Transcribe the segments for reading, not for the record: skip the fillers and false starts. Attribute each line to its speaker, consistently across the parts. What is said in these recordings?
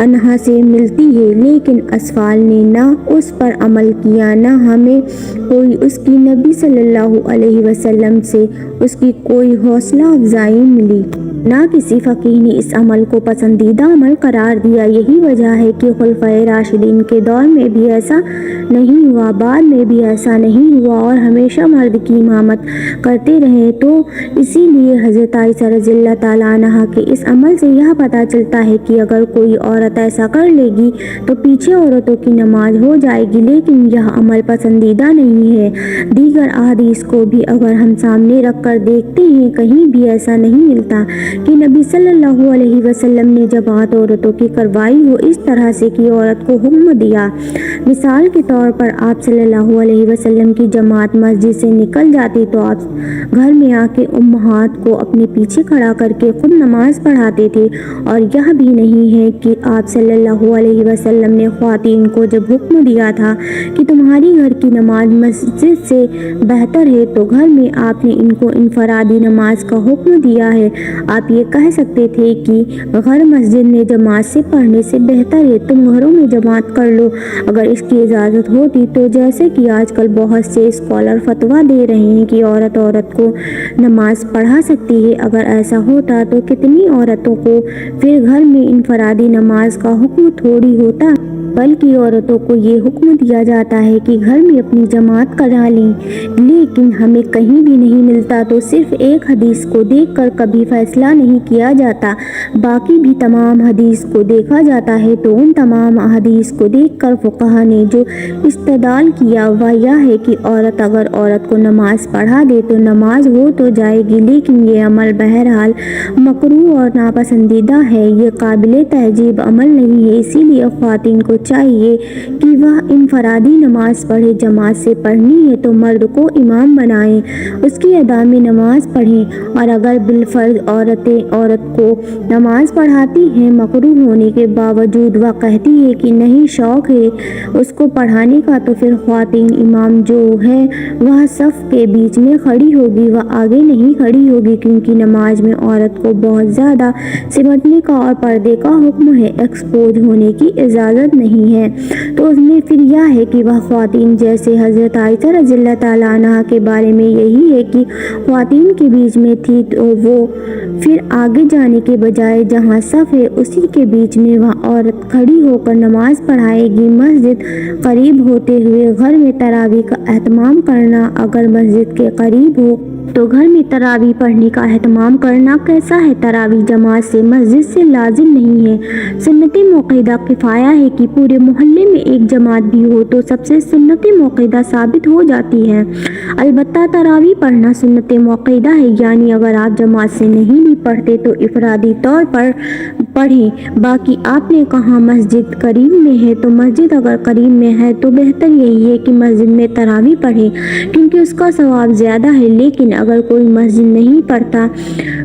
Speaker 1: عنہا سے ملتی ہے، لیکن اصفال نے نہ اس پر عمل کیا، نہ ہمیں کوئی اس کی نبی صلی اللہ علیہ وسلم سے اس کی کوئی حوصلہ افزائی ملی، نہ کسی فقیہ نے اس عمل کو پسندیدہ عمل قرار دیا۔ یہی وجہ ہے کہ خلفائے راشدین کے دور میں بھی ایسا نہیں ہوا، بعد میں بھی ایسا نہیں ہوا اور ہمیشہ مرد کی امامت کرتے رہے۔ تو اسی لیے حضرت عائشہ رضی اللہ تعالیٰ عنہا کے اس عمل سے یہ پتہ چلتا ہے کہ اگر کوئی عورت ایسا کر لے گی تو پیچھے عورتوں کی نماز ہو جائے گی، لیکن یہ عمل پسندیدہ نہیں ہے۔ دیگر احادیث کو بھی اگر ہم سامنے رکھ کر دیکھتے ہیں، کہیں بھی ایسا نہیں ملتا کہ نبی صلی اللہ علیہ وسلم نے جماعت عورتوں کی کروائی ہو اس طرح سے کہ عورت کو حکم دیا۔ مثال کے طور پر آپ صلی اللہ علیہ وسلم کی جماعت مسجد سے نکل جاتی تو آپ گھر میں آ کے امہات کو اپنے پیچھے کھڑا کر کے خود نماز پڑھاتے تھے، اور یہ بھی نہیں ہے کہ آپ صلی اللہ علیہ وسلم نے خواتین کو جب حکم دیا تھا کہ تمہاری گھر کی نماز مسجد سے بہتر ہے تو گھر میں آپ نے ان کو انفرادی نماز کا حکم دیا ہے۔ آپ یہ کہہ سکتے تھے کہ گھر مسجد میں جماعت سے پڑھنے سے بہتر ہے، تم گھروں میں جماعت کر لو۔ اگر اس کی اجازت ہوتی تو جیسے کہ آج کل بہت سے اسکالر فتویٰ دے رہے ہیں کہ عورت کو نماز پڑھا سکتی ہے، اگر ایسا ہوتا تو کتنی عورتوں کو پھر گھر میں انفرادی نماز کا حکم تھوڑی ہوتا، بلکہ عورتوں کو یہ حکم دیا جاتا ہے کہ گھر میں اپنی جماعت کرا لیں۔ لیکن ہمیں کہیں بھی نہیں ملتا، تو صرف ایک حدیث کو دیکھ کر کبھی فیصلہ نہیں کیا جاتا، باقی بھی تمام حدیث کو دیکھا جاتا ہے۔ تو ان تمام احادیث کو دیکھ کر فقہا نے جو استدلال کیا وہ یہ ہے کہ اگر عورت کو نماز پڑھا دے تو نماز ہو تو جائے گی، لیکن یہ عمل بہرحال مکروہ اور ناپسندیدہ ہے، یہ قابل تعجب عمل نہیں ہے۔ اسی لیے خواتین کو چاہیے کہ وہ انفرادی نماز پڑھے، جماعت سے پڑھنی ہے تو مرد کو امام بنائیں، اس کی ادا میں نماز پڑھیں، اور اگر بالفرض عورت کو نماز پڑھاتی ہیں مکروہ ہونے کے باوجود وہ کہتی ہے کہ نہیں شوق ہے اس کو پڑھانے کا، تو پھر خواتین امام جو ہے وہ صف کے بیچ میں کھڑی ہوگی، وہ آگے نہیں کھڑی ہوگی، کیونکہ نماز میں عورت کو بہت زیادہ سمٹنے کا اور پردے کا حکم ہے، ایکسپوز ہونے کی اجازت نہیں ہے۔ تو اس میں پھر یہ ہے کہ وہ خواتین جیسے حضرت عائشہ رضی اللہ تعالیٰ عنہا کے بارے میں یہی ہے کہ خواتین کے بیچ میں تھی، تو وہ پھر آگے جانے کے بجائے جہاں صف ہے اسی کے بیچ میں وہ عورت کھڑی ہو کر نماز پڑھائے گی۔ مسجد قریب ہوتے ہوئے گھر میں تراویح کا اہتمام کرنا، اگر مسجد کے قریب ہو تو گھر میں تراویح پڑھنے کا اہتمام کرنا کیسا ہے؟ تراویح جماعت سے مسجد سے لازم نہیں ہے، سنت موقدہ کفایہ ہے کہ پورے محلے میں ایک جماعت بھی ہو تو سب سے سنت موقدہ ثابت ہو جاتی ہے۔ البتہ تراویح پڑھنا سنت موقدہ ہے، یعنی اگر آپ جماعت سے نہیں بھی پڑھتے تو انفرادی طور پر پڑھیں۔ باقی آپ نے کہا مسجد قریب میں ہے، تو مسجد اگر قریب میں ہے تو بہتر یہی ہے کہ مسجد میں تراویح پڑھیں، کیونکہ اس کا ثواب زیادہ ہے۔ لیکن اگر کوئی مسجد نہیں پڑھتا،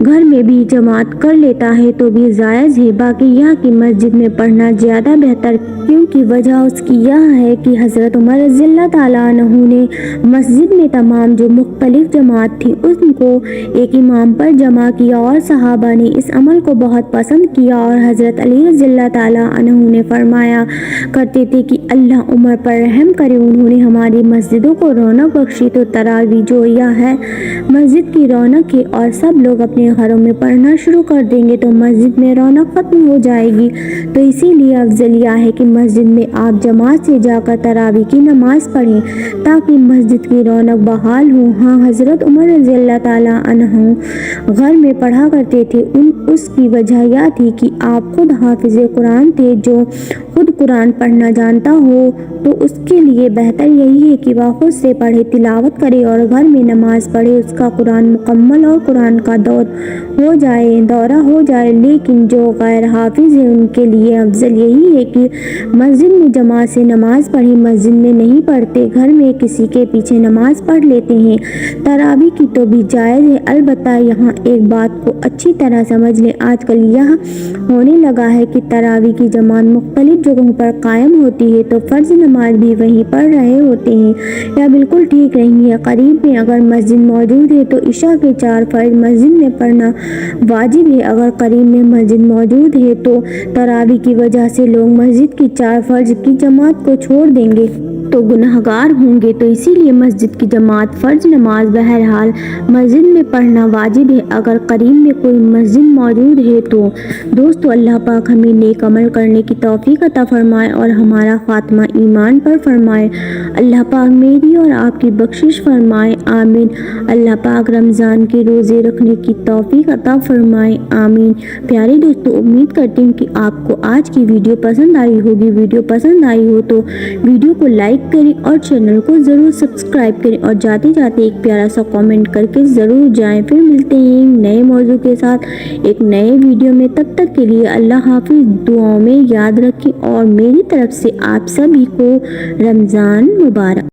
Speaker 1: گھر میں بھی جماعت کر لیتا ہے تو بھی جائز ہے۔ باقی یہ کہ مسجد میں پڑھنا زیادہ بہتر، کیونکہ وجہ اس کی یہ ہے کہ حضرت عمر رضی اللہ تعالیٰ عنہ نے مسجد میں تمام جو مختلف جماعت تھی ان کو ایک امام پر جمع کیا، اور صحابہ نے اس عمل کو بہت پسند کیا، اور حضرت علی رضی اللہ تعالیٰ عنہ نے فرمایا کرتے تھے کہ اللہ عمر پر رحم کرے، انہوں نے ہماری مسجدوں کو رونق بخشی۔ تو تراویح جو یہ ہے مسجد کی رونق ہے، اور سب لوگ اپنے گھروں میں پڑھنا شروع کر دیں گے تو مسجد میں رونق ختم ہو جائے گی۔ تو اسی لیے افضل یہ ہے کہ مسجد میں آپ جماعت سے جا کر تراویح کی نماز پڑھیں تاکہ مسجد کی رونق بحال ہو۔ ہاں، حضرت عمر رضی اللہ تعالیٰ عنہ گھر میں پڑھا کرتے تھے، اس کی وجہ یہ تھی کہ آپ خود حافظ قرآن تھے، جو خود قرآن پڑھنا جانتا ہو تو اس کے لیے بہتر یہی ہے کہ وہ خود سے پڑھے، تلاوت کرے اور گھر میں نماز پڑھے، اس کا قرآن مکمل اور قرآن کا دورہ ہو جائے۔ لیکن جو غیر حافظ ہیں ان کے لیے افضل یہی ہے کہ مسجد میں جماعت سے نماز پڑھیں، مسجد میں نہیں پڑھتے، گھر میں کسی کے پیچھے نماز پڑھ لیتے ہیں۔ تراویح کی تو بھی جائز ہے، البتہ یہاں ایک بات کو اچھی طرح سمجھ لیں، آج کل یہ ہونے لگا ہے کہ تراویح کی جماعت مختلف مختلف جگہوں پر قائم ہوتی ہے تو فرض نماز بھی وہیں پڑھ رہے ہوتے ہیں یا بالکل ٹھیک نہیں ہے۔ قریب میں اگر مسجد موجود ہے تو عشاء کے 4 فرض مسجد میں پڑھنا واجب ہے۔ اگر قریب میں مسجد موجود ہے تو تراویح کی وجہ سے لوگ مسجد کی 4 فرض کی جماعت کو چھوڑ دیں گے تو گنہگار ہوں گے، تو اسی لیے مسجد کی جماعت فرض نماز بہرحال مسجد میں پڑھنا واجب ہے اگر قریب میں کوئی مسجد موجود ہے تو۔ دوستو، اللہ پاک ہمیں نیک عمل کرنے کی توفیق عطا فرمائے اور ہمارا خاتمہ ایمان پر فرمائے۔ اللہ پاک میری اور آپ کی بخشش فرمائے، آمین۔ اللہ پاک رمضان کے روزے رکھنے کی توفیق عطا فرمائے، آمین۔ پیارے دوستو، امید کرتی ہوں کہ آپ کو آج کی ویڈیو پسند آئی ہوگی۔ ویڈیو پسند آئی ہو تو ویڈیو کو لائک کریں اور چینل کو ضرور سبسکرائب کریں اور جاتے جاتے ایک پیارا سا کامنٹ کر کے ضرور جائیں۔ پھر ملتے ہیں ایک نئے موضوع کے ساتھ ایک نئے ویڈیو میں، تب تک کے لیے اللہ حافظ۔ دعاؤں میں یاد رکھیں اور میری طرف سے آپ سبھی کو رمضان مبارک۔